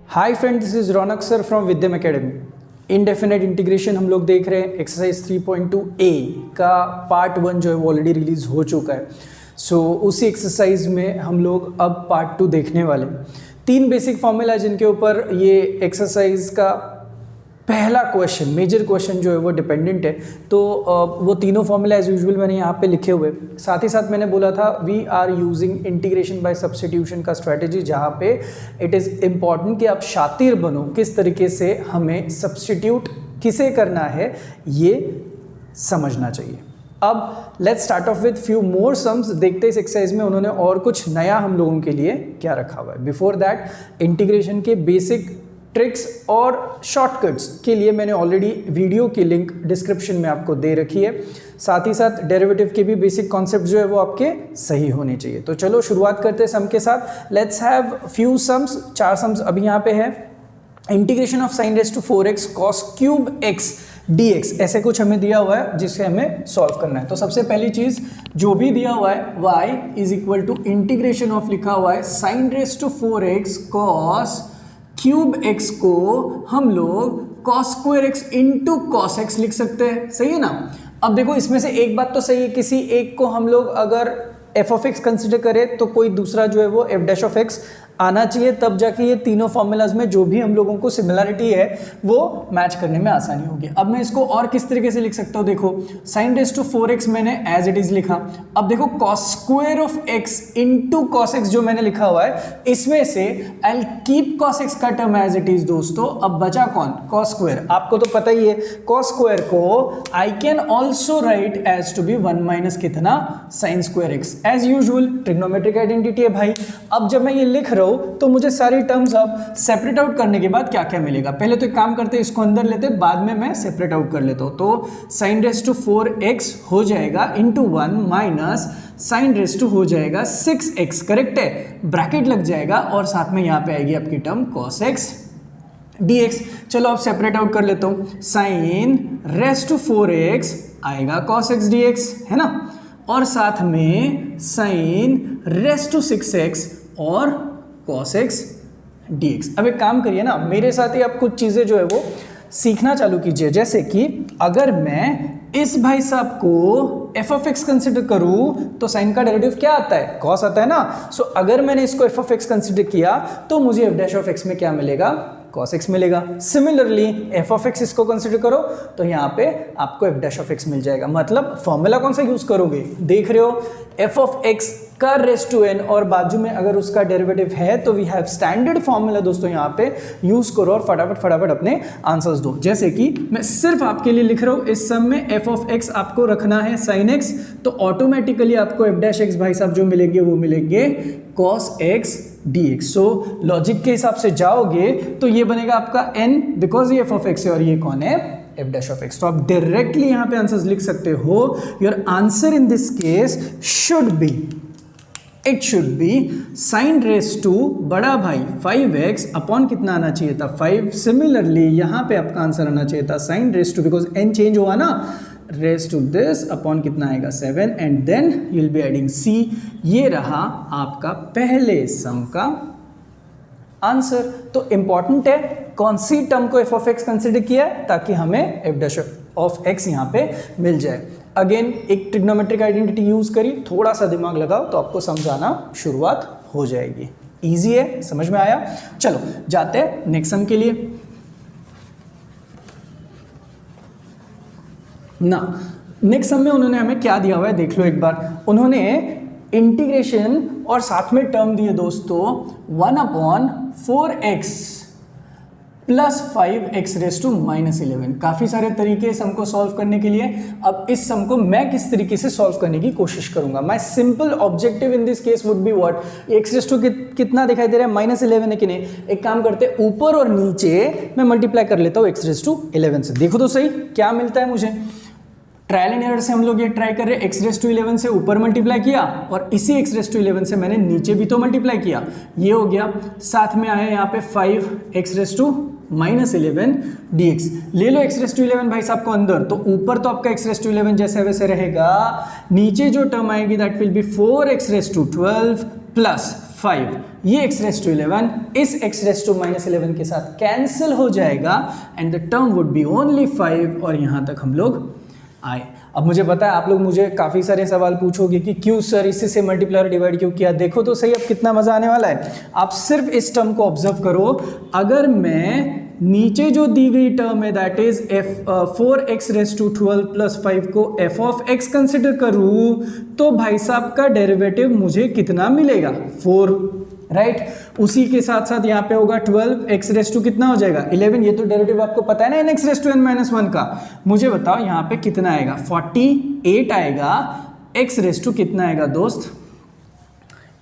Hi friend, this is Raunak sir from Vidyam academy. Indefinite integration हम लोग देख रहे हैं। एक्सरसाइज 3.2 ए का पार्ट 1 जो है वो ऑलरेडी रिलीज हो चुका है। सो उसी एक्सरसाइज में हम लोग अब पार्ट 2 देखने वाले। 3 बेसिक फॉर्मूला जिनके ऊपर ये एक्सरसाइज का पहला क्वेश्चन, मेजर क्वेश्चन जो है वो डिपेंडेंट है। तो वो तीनों फॉर्मूला एज यूजुअल मैंने यहाँ पे लिखे हुए। साथ ही साथ मैंने बोला था we are using integration by substitution का स्ट्रैटेजी, जहाँ पे इट इज़ इम्पॉर्टेंट कि आप शातिर बनो, किस तरीके से हमें सब्स्टिट्यूट किसे करना है ये समझना चाहिए। अब let's start of with few more sums. देखते इस एक्सरसाइज में उन्होंने और कुछ नया हम लोगों के लिए क्या रखा हुआ है। बिफोर दैट इंटीग्रेशन के बेसिक ट्रिक्स और शॉर्टकट्स के लिए मैंने ऑलरेडी वीडियो की लिंक डिस्क्रिप्शन में आपको दे रखी है। साथ ही साथ डेरिवेटिव के भी बेसिक कॉन्सेप्ट जो है वो आपके सही होने चाहिए। तो चलो शुरुआत करते हैं सम के साथ। Let's have few sums, 4 sums अभी यहाँ पे है। Integration of sine raise to 4x cos cube x dx, ऐसे कुछ हमें दिया हुआ है जिसे हमें सॉल्व करना है। तो सबसे पहली चीज जो भी दिया हुआ है y is equal to integration of लिखा हुआ है sine raise to 4x cos cube x को हम लोग cos square x into cos X लिख सकते हैं। सही है ना। अब देखो इसमें से एक बात तो सही है, किसी एक को हम लोग अगर f ऑफ x कंसिडर करें तो कोई दूसरा जो है वो f डैश ऑफ x आना चाहिए, तब जाके ये तीनों फॉर्मूलाज में जो भी हम लोगों को सिमिलरिटी है वो मैच करने में आसानी होगी। अब मैं इसको और किस तरीके से लिख सकता हूँ, देखो साइन रेज टू 4x मैंने एज इट इज लिखा। अब देखो cos square of x into cos x जो मैंने लिखा हुआ है, इसमें से आई कीप कॉस एक्स का टर्म एज इट इज दोस्तों। अब बचा कौन, कॉस स्क्वायर। आपको तो पता ही है कॉस स्क्वायर को I can also write as to be 1 minus कितना, sine square x. As usual trigonometric identity है भाई। अब जब मैं ये लिख रहा हूं तो मुझे सारी टर्म्स अब सेपरेट आउट करने के बाद क्या क्या मिलेगा, पहले तो एक काम करते हैं इसको अंदर लेते, बाद में मैं सेपरेट आउट कर लेता हूं। तो साइन रेज टू 4x हो जाएगा into 1 minus sine raise to हो जाएगा 6x, करेक्ट है, ब्रैकेट लग जाएगा और साथ में यहां पे आएगी आपकी टर्म cos x dx। चलो अब सेपरेट आउट कर लेता हूं। साइन रेज टू 4x आएगा cos x dx, है ना, और साथ में साइन रेज टू 6x और cos x dx। अब एक काम करिए ना, मेरे साथ ही आप कुछ चीज़ें जो है वो सीखना चालू कीजिए। जैसे कि अगर मैं इस भाई साहब को f ऑफ x कंसिडर करूं तो साइन का डेरिवेटिव क्या आता है, cos आता है ना। सो अगर मैंने इसको f ऑफ x कंसिडर किया तो मुझे f डैश ऑफ x में क्या मिलेगा, cos x मिलेगा। सिमिलरली f ऑफ x इसको कंसिडर करो तो यहाँ पे आपको f डैश ऑफ x मिल जाएगा। मतलब फॉर्मूला कौन सा यूज करोगे, देख रहे हो f ऑफ x का रेज टू n और बाजू में अगर उसका डेरिवेटिव है तो वी हैव स्टैंडर्ड फॉर्मूला दोस्तों, यहाँ पे यूज करो और फटाफट अपने आंसर्स दो। जैसे कि मैं सिर्फ आपके लिए लिख रहा हूँ, इस सम में f ऑफ x आपको रखना है sin x, तो ऑटोमेटिकली आपको f डैश x भाई साहब जो मिलेंगे वो मिलेंगे cos x dx। सो लॉजिक के हिसाब से जाओगे तो ये बनेगा आपका n, बिकॉज ये f ऑफ x है और ये कौन है, f डैश ऑफ x। तो आप डायरेक्टली यहाँ पे आंसर्स लिख सकते हो। Your answer in this case should be, it should be sine raise to बड़ा भाई 5x अपॉन कितना आना चाहिए था, 5। सिमिलरली यहाँ पे आपका आंसर आना चाहिए था sine raise to, because n change हुआ ना, रेज टू दिस अपॉन कितना आएगा 7 and then you will be adding c। ये रहा आपका पहले सम का आंसर। तो इंपॉर्टेंट है कौन सी टर्म को f ऑफ x कंसिडर किया है ताकि हमें f डैश ऑफ x यहाँ पे मिल जाए। अगेन एक ट्रिग्नोमेट्रिक आइडेंटिटी यूज करी, थोड़ा सा दिमाग लगाओ तो आपको समझाना शुरुआत हो जाएगी। इजी है, समझ में आया। चलो जाते हैं नेक्स्ट सम के लिए ना। नेक्स्ट सम में उन्होंने हमें क्या दिया हुआ है देख लो एक बार। उन्होंने इंटीग्रेशन और साथ में टर्म दिए दोस्तों 1 upon 4x plus 5x raise to minus 11। काफ़ी सारे तरीके सम को सॉल्व करने के लिए। अब इस सम को मैं किस तरीके से सॉल्व करने की कोशिश करूंगा। My simple objective in this case would be what, x raise to कितना दिखाई दे रहा है, -11 है कि नहीं। एक काम करते हैं ऊपर और नीचे मैं मल्टीप्लाई कर लेता हूँ x रेज टू 11 से, देखो तो सही क्या मिलता है मुझे। ट्रायल एंड एरर से हम लोग ये ट्राई कर रहे हैं, x रेज टू 11 से ऊपर मल्टीप्लाई किया और इसी x रेज टू 11 से मैंने नीचे भी तो मल्टीप्लाई किया, ये हो गया। साथ में आया यहाँ पे 5x रेज टू -11 dx। ले लो x रेज टू 11 भाई साहब को अंदर, तो ऊपर तो आपका x रेज टू 11 जैसे वैसे रहेगा, नीचे जो टर्म आएगी that will be 4x raise to 12 plus 5, ये x रेस टू 11 इस x रेस टू -11 के साथ कैंसिल हो जाएगा and the term would be only 5। और यहाँ तक हम लोग आए। अब मुझे पता है आप लोग मुझे काफ़ी सारे सवाल पूछोगे कि क्यों सर इसी से मल्टीप्लाई और डिवाइड क्यों किया। देखो तो सही अब कितना मज़ा आने वाला है। आप सिर्फ इस टर्म को ऑब्जर्व करो। अगर मैं नीचे जो दी गई टर्म है that is 4x raise to 12 plus 5 को f ऑफ x कंसिडर करूँ तो भाई साहब का डेरिवेटिव मुझे कितना मिलेगा 4, राइट। उसी के साथ साथ यहाँ पे होगा 12 x रेस टू कितना हो जाएगा 11। ये तो डेरिवेटिव आपको पता है ना n x raise to n-1 का। मुझे बताओ यहाँ पे कितना आएगा 48 आएगा। x रेस टू कितना आएगा दोस्त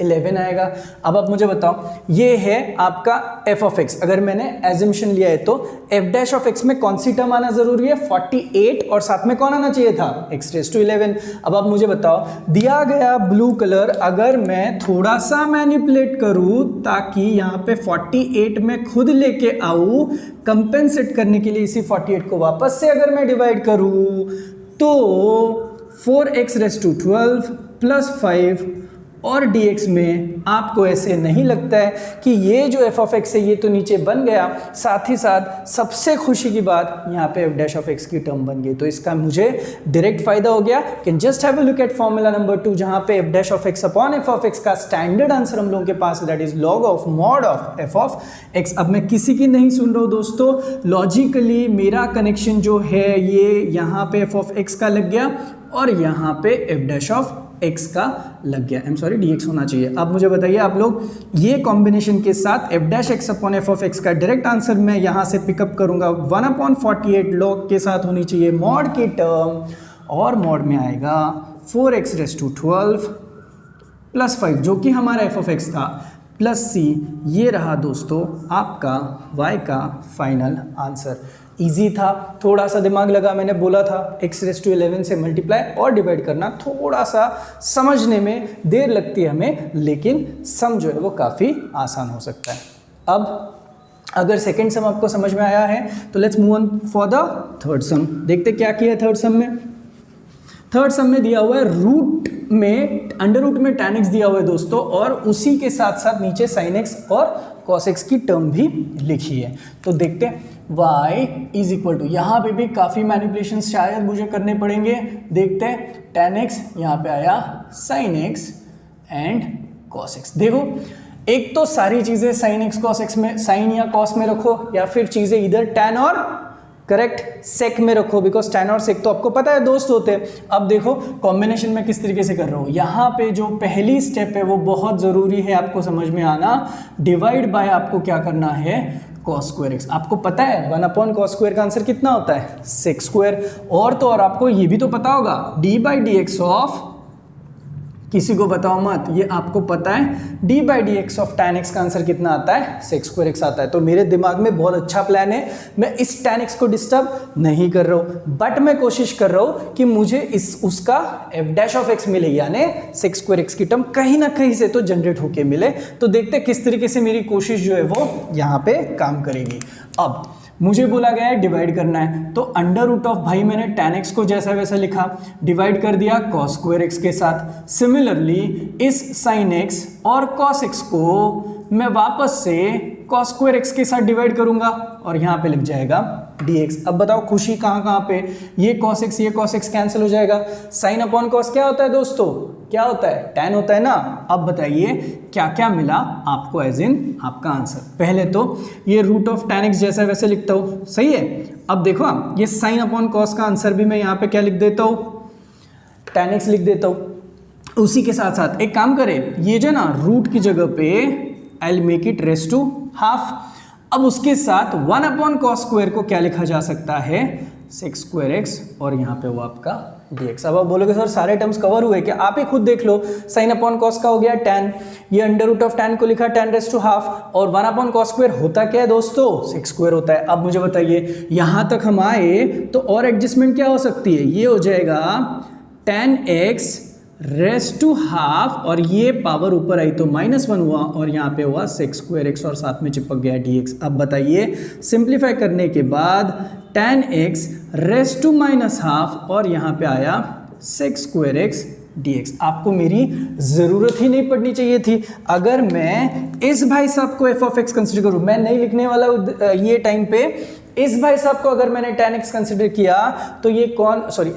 11 आएगा। अब आप मुझे बताओ ये है आपका f ऑफ x। अगर मैंने एजम्पशन लिया है तो f डैश ऑफ x में कौन सी टर्म आना जरूरी है 48 और साथ में कौन आना चाहिए था x रेस टू 11। अब आप मुझे बताओ दिया गया ब्लू कलर अगर मैं थोड़ा सा मैनिपुलेट करूं ताकि यहाँ पे 48 में खुद लेके आऊं कंपेंसेट करने के लिए इसी 48 को वापस से अगर मैं डिवाइड करूं तो 4x रेस टू 12 प्लस 5 और dx में आपको ऐसे नहीं लगता है कि ये जो f ऑफ x है ये तो नीचे बन गया, साथ ही साथ सबसे खुशी की बात यहाँ पे f डैश ऑफ x की टर्म बन गई। तो इसका मुझे डायरेक्ट फायदा हो गया। Can just have a look at formula number 2 जहाँ पे f dash of x upon f of x का स्टैंडर्ड आंसर हम लोगों के पास that is log of mod of f of x। अब मैं किसी की नहीं सुन रहा हूँ दोस्तों, लॉजिकली मेरा कनेक्शन जो है ये यहाँ पे f ऑफ x का लग गया और यहाँ पे f डैश ऑफ x का लग गया। dx होना चाहिए। अब मुझे बताइए आप लोग ये कॉम्बिनेशन के साथ f dash x upon f of x का डायरेक्ट आंसर मैं यहाँ से पिकअप करूंगा 1/48 log के साथ होनी चाहिए मॉड की टर्म और मॉड में आएगा 4x रेस टू 12 प्लस 5 जो कि हमारा f ऑफ x था प्लस c। ये रहा दोस्तों आपका y का फाइनल आंसर। इजी था, थोड़ा सा दिमाग लगा। मैंने बोला था x रेस टू 11 से मल्टीप्लाई और डिवाइड करना थोड़ा सा समझने में देर लगती है हमें, लेकिन सम जो है वो काफ़ी आसान हो सकता है। अब अगर सेकंड सम आपको समझ में आया है तो let's move on for the third सम। देखते क्या किया है थर्ड सम में। थर्ड सम में दिया हुआ है रूट में अंडर रूट में tan x दिया हुआ है दोस्तों और उसी के साथ साथ नीचे sin x और cos x की टर्म भी लिखी है। तो देखते हैं y इज इक्वल टू, यहाँ पे भी काफ़ी मैनिपुलेशन शायद मुझे करने पड़ेंगे। देखते हैं tan x यहाँ पे आया sin x and cos x। देखो एक तो सारी चीज़ें sin x cos x में sin या cos में रखो या फिर चीज़ें इधर tan और करेक्ट सेक में रखो बिकॉज tan और सेक तो आपको पता है दोस्त होते हैं। अब देखो कॉम्बिनेशन में किस तरीके से कर रहा हूँ। यहाँ पे जो पहली स्टेप है वो बहुत ज़रूरी है आपको समझ में आना। डिवाइड बाय आपको क्या करना है cos स्क्वायर x। आपको पता है 1/cos स्क्वायर का आंसर कितना होता है sec स्क्वायर। और तो और आपको ये भी तो पता होगा d/dx ऑफ, किसी को बताओ मत, ये आपको पता है d/dx ऑफ tan x का आंसर कितना आता है sec स्क्वायर x आता है। तो मेरे दिमाग में बहुत अच्छा प्लान है, मैं इस tan x को डिस्टर्ब नहीं कर रहा हूँ बट मैं कोशिश कर रहा हूँ कि मुझे उसका f डैश ऑफ x मिले यानी sec स्क्वायर x की टर्म कहीं ना कहीं से तो जनरेट होके मिले। तो देखते किस तरीके से मेरी कोशिश जो है वो यहाँ पे काम करेगी। अब मुझे बोला गया है डिवाइड करना है तो अंडर रूट ऑफ, भाई मैंने tan x को जैसा वैसा लिखा, डिवाइड कर दिया cos स्क्वायर x के साथ। सिमिलरली इस sin x और cos x को मैं वापस से cos स्क्वायर x के साथ डिवाइड करूंगा और यहाँ पे लिख जाएगा dx। अब बताओ खुशी कहाँ कहाँ पे, ये cos x कैंसिल हो जाएगा। sin अपॉन cos क्या होता है दोस्तों, क्या होता है tan होता है ना। अब बताइए क्या क्या मिला आपको एज इन आपका आंसर। पहले तो ये रूट ऑफ tan x जैसा वैसे लिखता हूँ, सही है। अब देखो ये sin अपॉन cos का आंसर भी मैं यहाँ पे क्या लिख देता हूँ tan x लिख देता हूँ। उसी के साथ साथ एक काम करें, ये जो ना रूट की जगह पे I make it raise to half. अब उसके साथ 1/cos स्क्वायर को क्या लिखा जा सकता है sec स्क्वायर x और यहाँ पे वो आपका dx। अब आप बोलोगे सर सारे टर्म्स कवर हुए क्या, आप ही खुद देख लो। sin अपॉन cos का हो गया tan, ये अंडर रूट ऑफ tan को लिखा tan रेस टू हाफ और 1/cos स्क्वायर होता क्या है दोस्तों sec स्क्वायर होता है। अब मुझे बताइए यहाँ तक हम आए तो और एडजस्टमेंट क्या हो सकती है, ये हो जाएगा tan x raise to half और ये पावर ऊपर आई तो -1 हुआ और यहाँ पे हुआ sec स्क्वायर x और साथ में चिपक गया dx। अब बताइए सिंप्लीफाई करने के बाद tan x raise to -half और यहाँ पे आया sec स्क्वायर x dx। आपको मेरी ज़रूरत ही नहीं पड़नी चाहिए थी। अगर मैं इस भाई साहब को f(x) कंसिडर करूँ, मैं नहीं लिखने वाला ये टाइम पे, इस भाई साहब को अगर मैंने tan x कंसिडर किया तो ये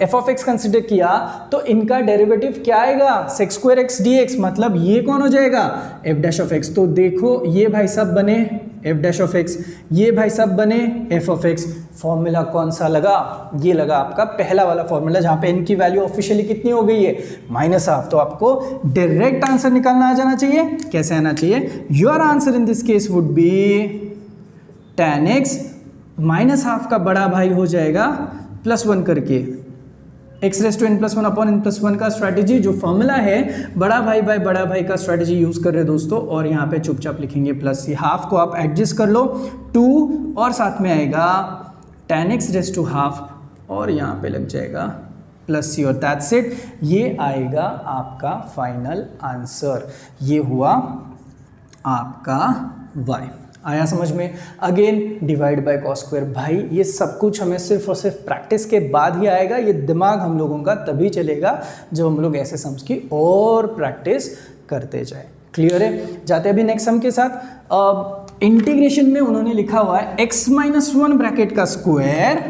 f(x) कंसिडर किया तो इनका डेरिवेटिव क्या आएगा, sec² x dx, मतलब ये कौन हो जाएगा, f'(x). तो देखो ये भाई साहब बने f'(x), ये भाई साहब बने f(x). फॉर्मूला कौन सा लगा, ये लगा आपका पहला वाला फॉर्मूला, जहां पे इनकी वैल्यू ऑफिशियली कितनी हो गई है, -1/2। तो आपको डायरेक्ट आंसर निकालना आ जाना चाहिए। कैसे आना चाहिए, your answer in this case would B tan x -1/2 का बड़ा भाई हो जाएगा +1 करके x⁻n+1/n+1 का स्ट्रैटेजी, जो फॉर्मूला है बड़ा भाई बाय बड़ा भाई का स्ट्रैटेजी यूज कर रहे हैं दोस्तों। और यहाँ पे चुपचाप लिखेंगे +c, हाफ को आप एडजस्ट कर लो 2 और साथ में आएगा tan x⁻½ और यहाँ पे लग जाएगा +c और दैट्स इट। ये आएगा आपका फाइनल आंसर, ये हुआ आपका y। आया समझ में। अगेन डिवाइड बाय cos², भाई ये सब कुछ हमें सिर्फ और सिर्फ प्रैक्टिस के बाद ही आएगा। ये दिमाग हम लोगों का तभी चलेगा जब हम लोग ऐसे सम्स की और प्रैक्टिस करते जाए। क्लियर है। जाते अभी नेक्स्ट सम के साथ। इंटीग्रेशन में उन्होंने लिखा हुआ है x-1 ब्रैकेट का स्क्वायर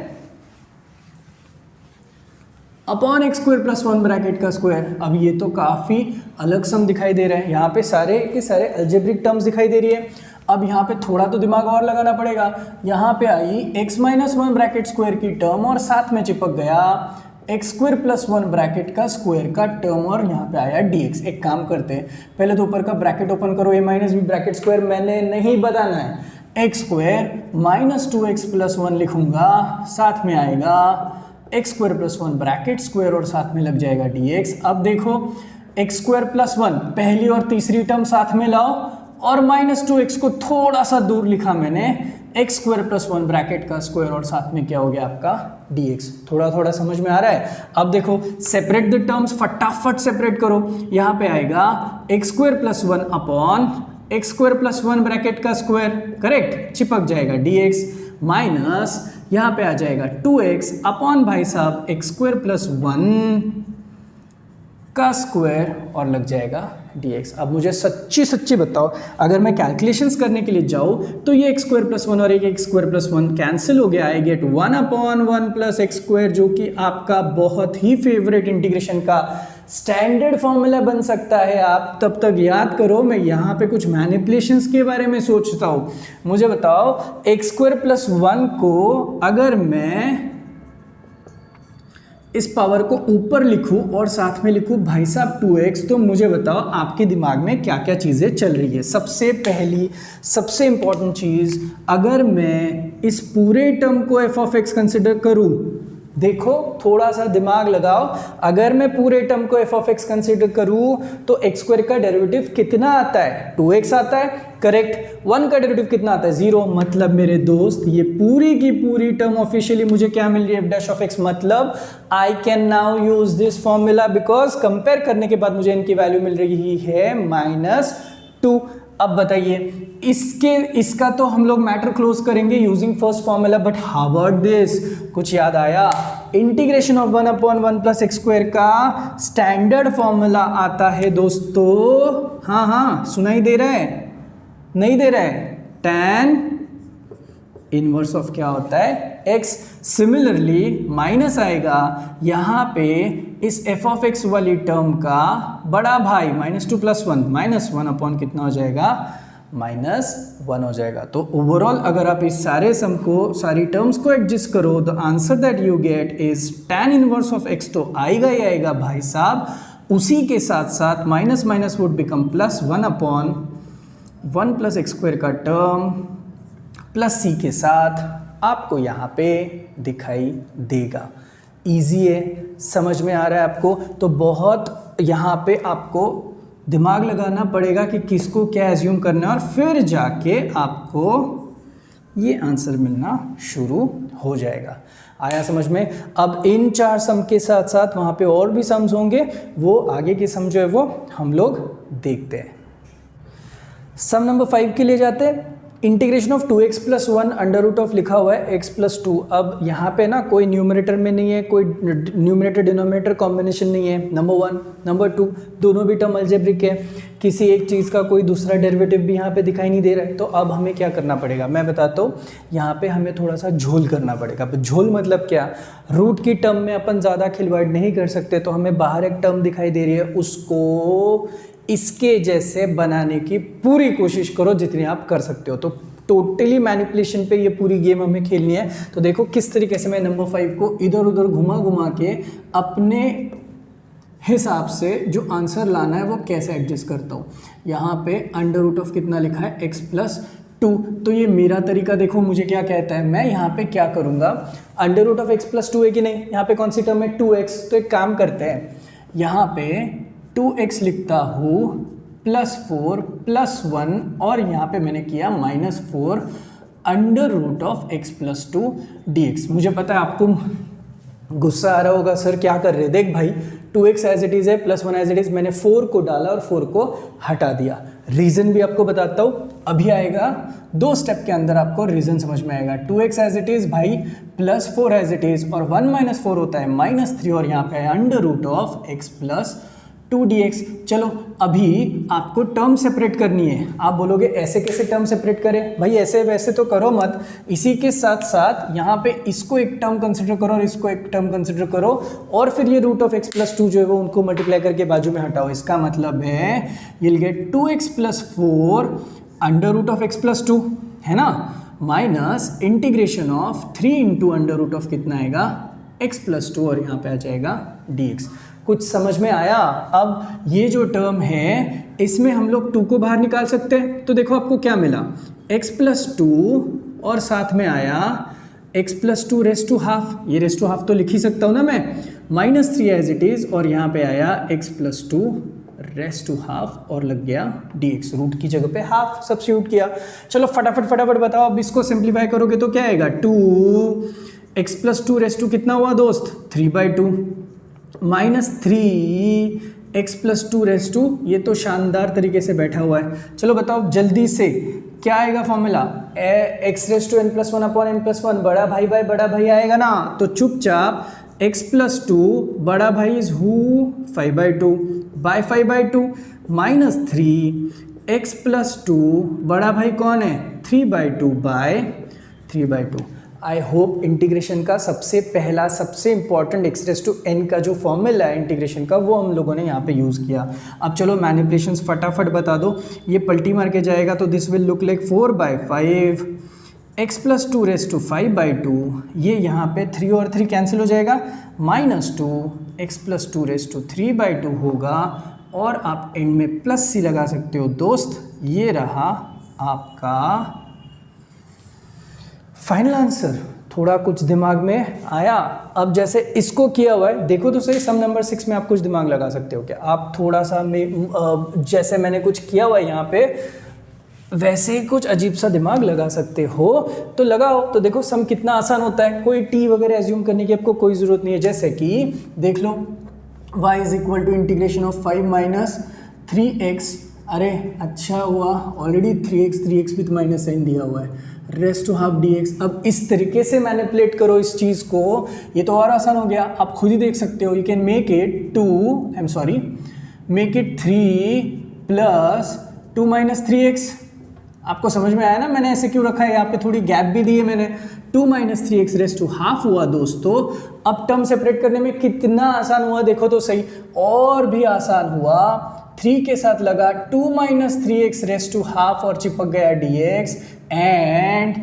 अपॉन x² + 1 ब्रैकेट का स्क्वायर। अब ये तो काफ़ी अलग सम दिखाई दे रहे हैं, यहाँ पे सारे के सारे अलजेब्रिक टर्म्स दिखाई दे रही है। अब यहाँ पे थोड़ा तो दिमाग और लगाना पड़ेगा। यहाँ पे आई x-1 ब्रैकेट स्क्वायर की टर्म और साथ में चिपक गया x² + 1 ब्रैकेट का स्क्वायर का टर्म और यहाँ पे आया dx। एक काम करते हैं, पहले तो ऊपर का ब्रैकेट ओपन करो, a-b ब्रैकेट स्क्वायर मैंने नहीं बताना है, x² -2x + 1 लिखूंगा, साथ में आएगा x² + 1 ब्रैकेट स्क्वायर और साथ में लग जाएगा dx। अब देखो x² + 1 पहली और तीसरी टर्म साथ में लाओ और -2x को थोड़ा सा दूर लिखा मैंने, x² + 1 ब्रैकेट का स्क्वायर और साथ में क्या हो गया आपका dx। थोड़ा थोड़ा समझ में आ रहा है। अब देखो सेपरेट द टर्म्स, फटाफट सेपरेट करो। यहाँ पे आएगा x² + 1 अपॉन x² + 1 ब्रैकेट का स्क्वायर, करेक्ट, चिपक जाएगा dx, माइनस यहाँ पे आ जाएगा 2x अपॉन भाई साहब x² + 1 का स्क्वायर और लग जाएगा dx। अब मुझे सच्ची बताओ, अगर मैं कैलकुलेशंस करने के लिए जाऊँ तो ये x² + 1 और एक x² + 1 कैंसिल हो गया, आई गेट 1/1 + x², जो कि आपका बहुत ही फेवरेट इंटीग्रेशन का स्टैंडर्ड फॉर्मूला बन सकता है। आप तब तक याद करो, मैं यहाँ पे कुछ मैनिपुलेशंस के बारे में सोचता हूँ। मुझे बताओ x² + 1 को अगर मैं इस पावर को ऊपर लिखूं और साथ में लिखूं भाई साहब 2x, तो मुझे बताओ आपके दिमाग में क्या क्या चीज़ें चल रही है। सबसे पहली सबसे इंपॉर्टेंट चीज़, अगर मैं इस पूरे टर्म को f(x) कंसिडर करूं, देखो थोड़ा सा दिमाग लगाओ, अगर मैं पूरे टर्म को f(x) कंसिडर करूं तो x² का डेरिवेटिव कितना आता है, 2x आता है, करेक्ट। 1 का डेरिवेटिव कितना आता है, 0। मतलब मेरे दोस्त ये पूरी की पूरी टर्म ऑफिशियली मुझे क्या मिल रही है, f'(x), मतलब I can now use this formula because compare करने के बाद मुझे इनकी वैल्यू मिल रही है -2। अब बताइए इसका तो हम लोग मैटर क्लोज करेंगे using first formula, but how about this, कुछ याद आया? इंटीग्रेशन ऑफ 1/1 + x² का स्टैंडर्ड फॉर्मूला आता है दोस्तों। हाँ सुनाई दे रहा है, नहीं दे रहा है, tan इनवर्स ऑफ क्या होता है, x। सिमिलरली माइनस आएगा यहाँ पे इस f(x) वाली टर्म का बड़ा भाई -2 + 1 -1 कितना हो जाएगा, -1 हो जाएगा। तो ओवरऑल अगर आप इस सारे सम को, सारी टर्म्स को एडजस्ट करो, the answer that you get is tan inverse of x। तो आएगा ही आएगा भाई साहब, उसी के साथ साथ minus minus would become +1/1 + x² का टर्म प्लस c के साथ आपको यहाँ पे दिखाई देगा। इजी है, समझ में आ रहा है आपको? तो बहुत यहाँ पे आपको दिमाग लगाना पड़ेगा कि किसको क्या एज्यूम करना है और फिर जाके आपको ये आंसर मिलना शुरू हो जाएगा। आया समझ में? अब इन 4 सम के साथ साथ वहाँ पे और भी सम्स होंगे, वो आगे के सम जो है वो हम लोग देखते हैं। सम नंबर 5 के लिए जाते हैं। Integration of 2x plus 1 under root of लिखा हुआ है x प्लस 2। अब यहाँ पे ना कोई न्यूमरेटर में नहीं है, कोई न्यूमरेटर डिनोमिनेटर कॉम्बिनेशन नहीं है, नंबर 1। नंबर 2, दोनों भी टर्म अलजेब्रिक है, किसी एक चीज़ का कोई दूसरा डेरिवेटिव भी यहाँ पे दिखाई नहीं दे रहा है। तो अब हमें क्या करना पड़ेगा, मैं बताता हूँ। यहाँ पे हमें थोड़ा सा झोल करना पड़ेगा। अब झोल मतलब क्या, रूट की टर्म में अपन ज़्यादा खिलवाड़ नहीं कर सकते, तो हमें बाहर एक टर्म दिखाई दे रही है, उसको इसके जैसे बनाने की पूरी कोशिश करो जितनी आप कर सकते हो। तो टोटली मैनिपुलेशन पे ये पूरी गेम हमें खेलनी है। तो देखो किस तरीके से मैं नंबर 5 को इधर उधर घुमा घुमा के अपने हिसाब से जो आंसर लाना है वो कैसे एडजस्ट करता हूँ। यहाँ पे अंडर रूट ऑफ कितना लिखा है, x प्लस 2। तो ये मेरा तरीका देखो मुझे क्या कहता है। मैं यहाँ पे क्या करूँगा, under root of x plus 2 है कि नहीं, यहाँ पे कौन सी टर्म है 2x। तो एक काम करते हैं, यहाँ पे 2x लिखता हूँ प्लस 4 प्लस 1 और यहाँ पे मैंने किया minus 4 under root of x plus 2 dx। मुझे पता है आपको गुस्सा आ रहा होगा, सर क्या कर रहे हैं। देख भाई 2x एज इट इज़ है, प्लस 1 एज इट इज़, मैंने 4 को डाला और 4 को हटा दिया। रीज़न भी आपको बताता हूँ, अभी आएगा 2 स्टेप के अंदर आपको रीज़न समझ में आएगा। 2x एज इट इज़ भाई प्लस 4 एज इट इज़, और 1 माइनस 4 होता है माइनस 3, और यहाँ पे है under root of x plus 2 dx। चलो अभी आपको टर्म सेपरेट करनी है। आप बोलोगे ऐसे कैसे टर्म सेपरेट करें, भाई ऐसे वैसे तो करो मत, इसी के साथ साथ यहाँ पे इसको एक टर्म कंसिडर करो और इसको एक टर्म कंसिडर करो, और फिर ये रूट ऑफ x प्लस 2 जो है वो उनको मल्टीप्लाई करके बाजू में हटाओ। इसका मतलब है you will get 2x plus 4 under root of x plus 2, है ना, minus integration of 3 into under root of कितना आएगा x प्लस 2, और यहाँ पे आ जाएगा dx। कुछ समझ में आया। अब ये जो टर्म है इसमें हम लोग 2 को बाहर निकाल सकते हैं। तो देखो आपको क्या मिला, x प्लस 2 और साथ में आया x plus 2 raise to half, ये रेस टू हाफ तो लिख ही सकता हूँ ना मैं, माइनस 3 एज इट इज़, और यहाँ पे आया x plus 2 raise to half और लग गया dx। रूट की जगह पे हाफ सब्स्टिट्यूट किया। चलो फटाफट बताओ, अब इसको सिंप्लीफाई करोगे तो क्या आएगा, 2x प्लस 2 रेस टू कितना हुआ दोस्त, 3/2 minus 3x plus 2 raise to, ये तो शानदार तरीके से बैठा हुआ है। चलो बताओ जल्दी से क्या आएगा formula, x raise to n plus 1 upon n plus 1, बड़ा भाई बाय बड़ा भाई आएगा ना। तो चुपचाप x प्लस 2 बड़ा भाई इज हु 5/2 बाय 5/2 माइनस 3x प्लस 2 बड़ा भाई कौन है 3/2 बाय 3/2। आई होप इंटीग्रेशन का सबसे पहला सबसे important x raise to n का जो फॉर्मूला है इंटीग्रेशन का वो हम लोगों ने यहाँ पे यूज़ किया। अब चलो मैनिपुलेशंस फटाफट बता दो। ये पलटी मार के जाएगा तो this will look like 4/5 x plus 2 raise to 5/2, ये यहाँ पे 3 और 3 कैंसिल हो जाएगा, minus 2 x plus 2 raise to 3/2 होगा, और आप एंड में प्लस सी लगा सकते हो दोस्त। ये रहा आपका फाइनल आंसर। थोड़ा कुछ दिमाग में आया। अब जैसे इसको किया हुआ है देखो तो सही, सम नंबर 6 में आप कुछ दिमाग लगा सकते हो क्या, आप थोड़ा सा जैसे मैंने कुछ किया हुआ है यहाँ पे वैसे ही कुछ अजीब सा दिमाग लगा सकते हो, तो लगाओ। तो देखो सम कितना आसान होता है, कोई टी वगैरह एज्यूम करने की आपको कोई ज़रूरत नहीं है। जैसे कि देख लो y is equal to integration of 5 minus 3x, अरे अच्छा हुआ already 3x with minus sign दिया हुआ है, रेस टू हाफ dx। अब इस तरीके से मैनिपुलेट करो इस चीज़ को, ये तो और आसान हो गया। आप खुद ही देख सकते हो, you can make it make it 3 plus 2 minus 3x। आपको समझ में आया ना मैंने ऐसे क्यों रखा है, यहाँ पे थोड़ी गैप भी दी है मैंने। 2 minus 3x raise to half हुआ दोस्तों। अब टर्म सेपरेट करने में कितना आसान हुआ देखो तो सही, और भी आसान हुआ। 3 के साथ लगा 2 minus 3x raise to half और चिपक गया dx, एंड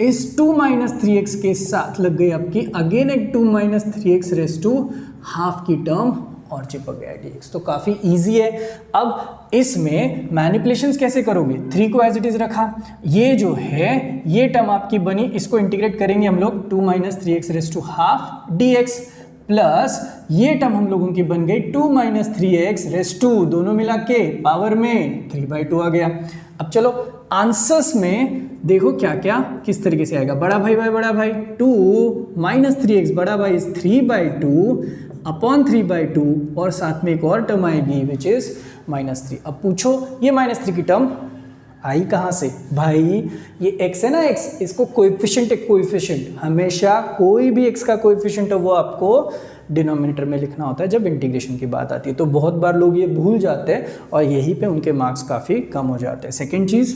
इस 2 माइनस 3x के साथ लग गई आपकी अगेन एक 2 minus 3x raise to half की टर्म और चिपक गया dx। तो काफ़ी इजी है। अब इसमें मैनिपुलेशंस कैसे करोगे, 3 को एज इट इज़ रखा, ये जो है ये टर्म आपकी बनी, इसको इंटीग्रेट करेंगे हम लोग 2 minus 3x raise to half dx, plus ये टर्म हम लोगों की बन गई 2 माइनस 3x रेस टू, दोनों मिला के पावर में 3/2 आ गया। अब चलो आंसर्स में देखो क्या क्या किस तरीके से आएगा। बड़ा भाई बाय बड़ा भाई 2 माइनस 3x बड़ा भाई इज 3/2 अपॉन 3/2, और साथ में एक और टर्म आएगी विच इज -3। अब पूछो ये -3 की टर्म आई कहाँ से भाई, ये x है ना, x, इसको कोएफिशिएंट है, कोएफिशिएंट हमेशा कोई भी x का कोएफिशिएंट है वो आपको डिनोमिनेटर में लिखना होता है जब इंटीग्रेशन की बात आती है। तो बहुत बार लोग ये भूल जाते हैं और यहीं पे उनके मार्क्स काफ़ी कम हो जाते हैं। सेकेंड चीज़,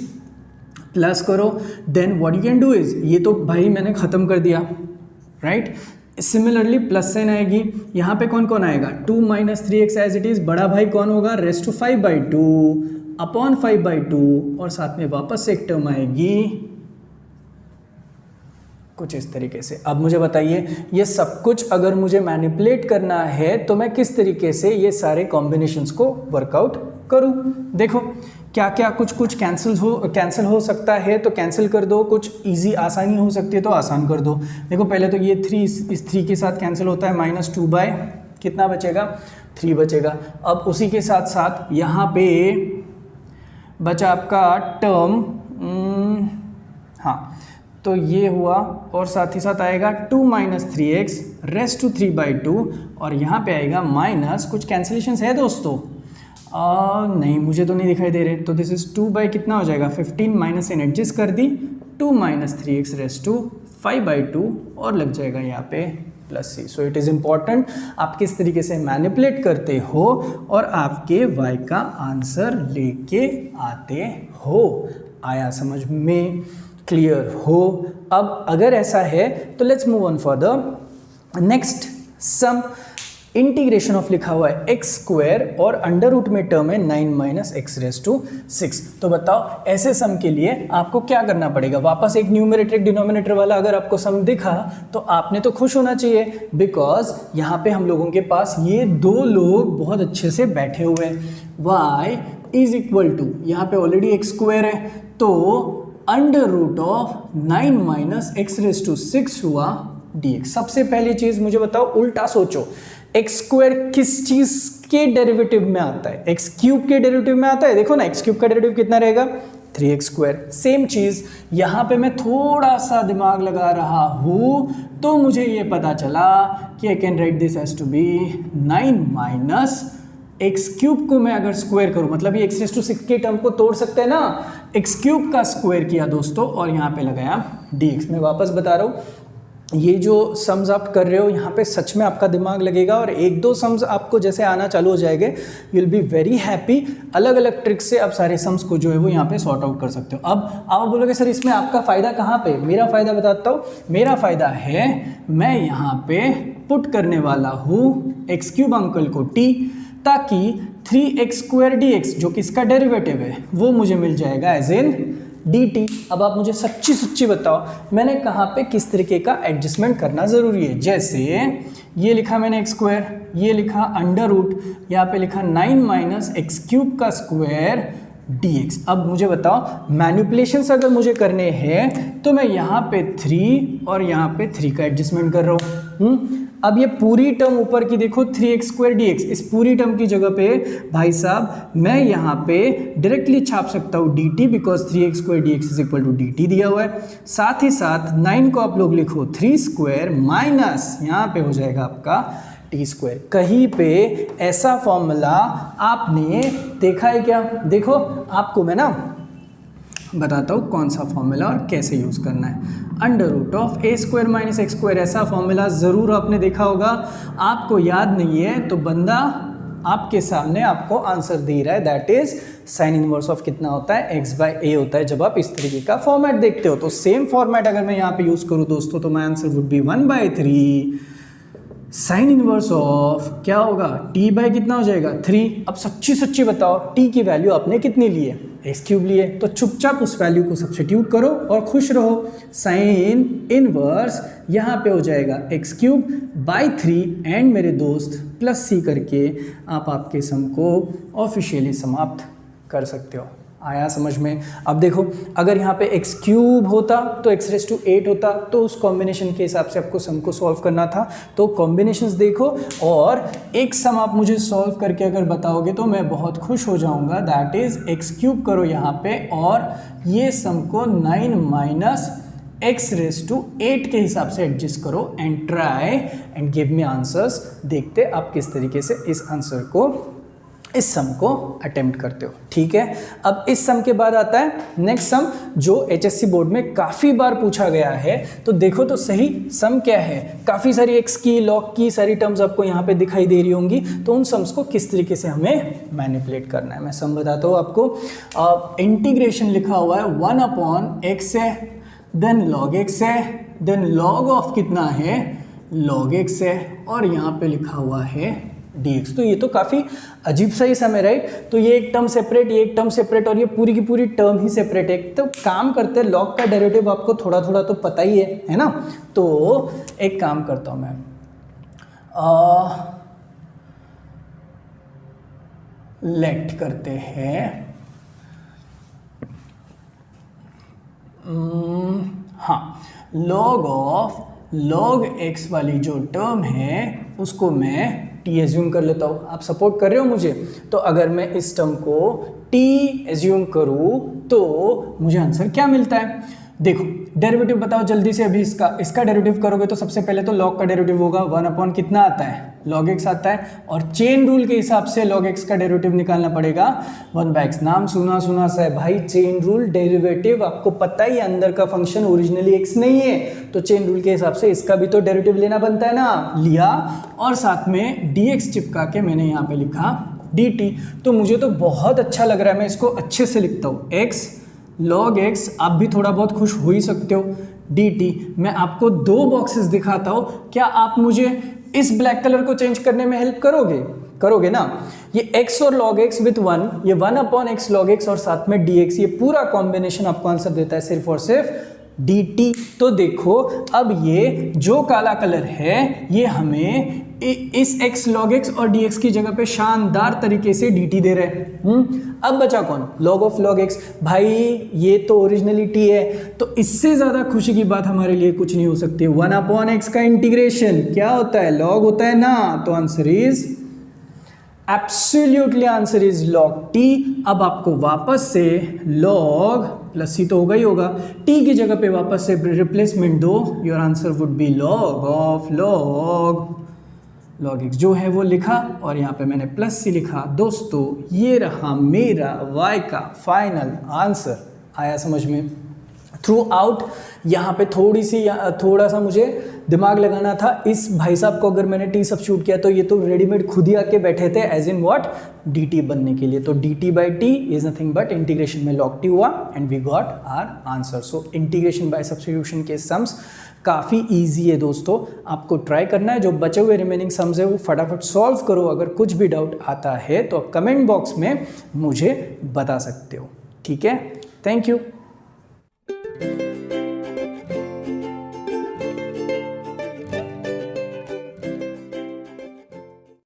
प्लस करो, then what you can do is, ये तो भाई मैंने ख़त्म कर दिया, राइट। सिमिलरली प्लस साइन आएगी, यहाँ पे कौन कौन आएगा, 2 minus 3x as it is, बड़ा भाई कौन होगा, रेस्ट टू 5/2 अपॉन 5/2, और साथ में वापस से एक टर्म आएगी कुछ इस तरीके से। अब मुझे बताइए, ये सब कुछ अगर मुझे मैनिपुलेट करना है तो मैं किस तरीके से ये सारे कॉम्बिनेशंस को वर्कआउट करूं। देखो क्या क्या कुछ कैंसिल हो सकता है तो कैंसिल कर दो, कुछ इजी आसानी हो सकती है तो आसान कर दो। देखो पहले तो ये 3 इस 3 के साथ कैंसिल होता है, -2 कितना बचेगा, 3 बचेगा। अब उसी के साथ साथ यहाँ पे बचा आपका टर्म, हाँ तो ये हुआ, और साथ ही साथ आएगा 2 माइनस 3x रेस्ट टू 3/2, और यहाँ पे आएगा माइनस, कुछ कैंसिलेशंस है दोस्तों, नहीं मुझे तो नहीं दिखाई दे रहे, तो दिस इज 2 कितना हो जाएगा 15, माइनस इन एडजस्ट कर दी, 2 माइनस 3x रेस्ट टू 5/2, और लग जाएगा यहाँ पे plus c। So it is important आप किस तरीके से मैनिपुलेट करते हो और आपके y का आंसर लेके आते हो। आया समझ में, क्लियर हो। अब अगर ऐसा है तो let's move on for the next sum. Integration of लिखा हुआ है x² और अंडर रूट में टर्म है 9 माइनस x रेज़ टू 6। तो बताओ ऐसे सम के लिए आपको क्या करना पड़ेगा। वापस एक न्यूमरेटर एक डिनोमिनेटर वाला अगर आपको सम दिखा तो आपने तो खुश होना चाहिए, बिकॉज यहाँ पे हम लोगों के पास ये दो लोग बहुत अच्छे से बैठे हुए हैं। y इज इक्वल टू, यहाँ पे ऑलरेडी x² है तो under root of 9 minus x raise to 6 हुआ dx। सबसे पहली चीज मुझे बताओ, उल्टा सोचो, x² किस चीज के डेरिवेटिव में आता है, x³ के डेरिवेटिव में आता है। देखो ना x³ का डेरिवेटिव कितना रहेगा 3x²। सेम चीज यहाँ पे मैं थोड़ा सा दिमाग लगा रहा हूँ तो मुझे ये पता चला कि I can write this as to be 9 minus x³ को मैं अगर स्क्वायर करूं, मतलब ये x रेज़ टू 6 के टर्म को तोड़ सकते हैं ना, x³ का स्क्वायर किया दोस्तों और यहाँ पे लगाया dx। मैं वापस बता रहा हूँ, ये जो सम्स आप कर रहे हो यहाँ पे सच में आपका दिमाग लगेगा और एक दो सम्स आपको जैसे आना चालू हो जाएंगे, you will be very happy. अलग अलग ट्रिक से आप सारे सम्स को जो है वो यहाँ पे सॉर्ट आउट कर सकते हो। अब आप बोलोगे सर इसमें आपका फ़ायदा कहाँ पे, मेरा फ़ायदा बताता हूँ। मेरा फ़ायदा है मैं यहाँ पे पुट करने वाला हूँ x³ अंकल को t, ताकि 3x² dx जो कि इसका डेरिवेटिव है वो मुझे मिल जाएगा एज इन dt। अब आप मुझे सच्ची सच्ची बताओ मैंने कहाँ पे किस तरीके का एडजस्टमेंट करना ज़रूरी है। जैसे ये लिखा मैंने x², ये लिखा अंडर रूट, यहाँ पे लिखा 9 माइनस x³ का स्क्वायर dx। अब मुझे बताओ मैनिपुलेशंस अगर मुझे करने हैं तो मैं यहाँ पे 3 और यहाँ पे 3 का एडजस्टमेंट कर रहा हूँ। अब ये पूरी टर्म ऊपर की देखो 3x² dx, इस पूरी टर्म की जगह पे भाई साहब मैं यहाँ पे डायरेक्टली छाप सकता हूँ dt, because 3x² dx is equal to dt दिया हुआ है। साथ ही साथ 9 को आप लोग लिखो 3² माइनस यहाँ पे हो जाएगा आपका t²। कहीं पे ऐसा फॉर्मूला आपने देखा है क्या? देखो आपको मैं ना बताता हूँ कौन सा फॉर्मूला और कैसे यूज़ करना है। Under root of a² minus x², ऐसा फॉर्मूला ज़रूर आपने देखा होगा। आपको याद नहीं है तो बंदा आपके सामने आपको आंसर दे रहा है, that is sine inverse of कितना होता है x/a होता है जब आप इस तरीके का फॉर्मेट देखते हो। तो सेम फॉर्मेट अगर मैं यहाँ पे यूज़ करूँ दोस्तों तो my answer would be 1/3 sine inverse of क्या होगा t/ कितना हो जाएगा 3। अब सच्ची सच्ची बताओ t की वैल्यू आपने कितनी ली है, x³ लिए, तो चुपचाप उस वैल्यू को सब्स्टिट्यूट करो और खुश रहो। साइन इनवर्स यहाँ पे हो जाएगा x³/3 एंड मेरे दोस्त प्लस c करके आप आपके सम को ऑफिशियली समाप्त कर सकते हो। आया समझ में? अब देखो अगर यहाँ पे x³ होता तो x रेज़ टू 8 होता, तो उस कॉम्बिनेशन के हिसाब से आपको सम को सॉल्व करना था। तो कॉम्बिनेशंस देखो और एक सम आप मुझे सॉल्व करके अगर बताओगे तो मैं बहुत खुश हो जाऊंगा। दैट इज x³ करो यहाँ पे और ये सम को 9 माइनस x रेज़ टू 8 के हिसाब से एडजस्ट करो and try and give me answers. देखते आप किस तरीके से इस आंसर को इस सम को अटेम्प्ट करते हो। ठीक है, अब इस सम के बाद आता है नेक्स्ट सम जो HSC बोर्ड में काफ़ी बार पूछा गया है। तो देखो तो सही सम क्या है, काफ़ी सारी एक्स की लॉग की सारी टर्म्स आपको यहाँ पे दिखाई दे रही होंगी। तो उन सम्स को किस तरीके से हमें मैनिपुलेट करना है मैं सम बताता हूँ आपको। इंटीग्रेशन लिखा हुआ है 1/x है, देन log x है, देन log ऑफ कितना है log x है, और यहाँ पे लिखा हुआ है dx। तो ये तो काफ़ी अजीब सा ही सम है, राइट। तो ये एक टर्म सेपरेट, ये एक टर्म सेपरेट, और ये पूरी की पूरी टर्म ही सेपरेट है। तो काम करते हैं, log का डेरिवेटिव आपको थोड़ा थोड़ा तो पता ही है ना। तो एक काम करता हूँ मैं, लेट करते हैं, हाँ, log ऑफ log x वाली जो टर्म है उसको मैं t एज्यूम कर लेता हूँ। आप सपोर्ट कर रहे हो मुझे। तो अगर मैं इस टर्म को t एज्यूम करूँ तो मुझे आंसर क्या मिलता है, देखो डेरिवेटिव बताओ जल्दी से। अभी इसका डेरिवेटिव करोगे तो सबसे पहले तो log का डेरिवेटिव होगा 1 कितना आता है log x आता है, और चेन रूल के हिसाब से log x का डेरिवेटिव निकालना पड़ेगा 1/x। नाम सुना सा है भाई, चेन रूल डेरिवेटिव आपको पता ही, अंदर का फंक्शन ओरिजिनली x नहीं है, तो चेन रूल के हिसाब से इसका भी तो डेरिवेटिव लेना बनता है ना, लिया, और साथ में dx चिपका के मैंने यहाँ पे लिखा dt। तो मुझे तो बहुत अच्छा लग रहा है, मैं इसको अच्छे से लिखता हूँ, x log x, आप भी थोड़ा बहुत खुश हो ही सकते हो, dt। मैं आपको 2 बॉक्सेस दिखाता हूँ, क्या आप मुझे इस ब्लैक कलर को चेंज करने में हेल्प करोगे ना। ये x और log x विथ 1, ये 1/x log x और साथ में dx, ये पूरा कॉम्बिनेशन आपको आंसर देता है सिर्फ और सिर्फ dt। तो देखो अब ये जो काला कलर है ये हमें इस x log x और dx की जगह पे शानदार तरीके से dt दे रहे हैं। अब बचा कौन, log ऑफ log x। भाई ये तो ओरिजिनली t है, तो इससे ज्यादा खुशी की बात हमारे लिए कुछ नहीं हो सकती। 1/x का इंटीग्रेशन क्या होता है, log होता है ना, तो answer is absolutely answer is log t। अब आपको वापस से log प्लस c तो होगा ही होगा, t की जगह पे वापस से रिप्लेसमेंट दो, your answer would be log of log x जो है वो लिखा, और यहाँ पे मैंने प्लस c लिखा। दोस्तों ये रहा मेरा y का फाइनल आंसर। आया समझ में? थ्रू आउट यहाँ पे थोड़ा सा मुझे दिमाग लगाना था। इस भाई साहब को अगर मैंने t सब्स्टिट्यूट किया तो ये तो रेडीमेड खुद ही आके बैठे थे एज इन व्हाट, dt बनने के लिए। तो dt/t is nothing but integration में log t हुआ and we got our answer. So integration by substitution के सम्स काफ़ी ईजी है दोस्तों, आपको ट्राई करना है। जो बचे हुए रिमेनिंग सम्स है वो फटाफट सॉल्व करो। अगर कुछ भी डाउट आता है तो आप कमेंट बॉक्स में मुझे बता सकते हो। ठीक है, थैंक यू।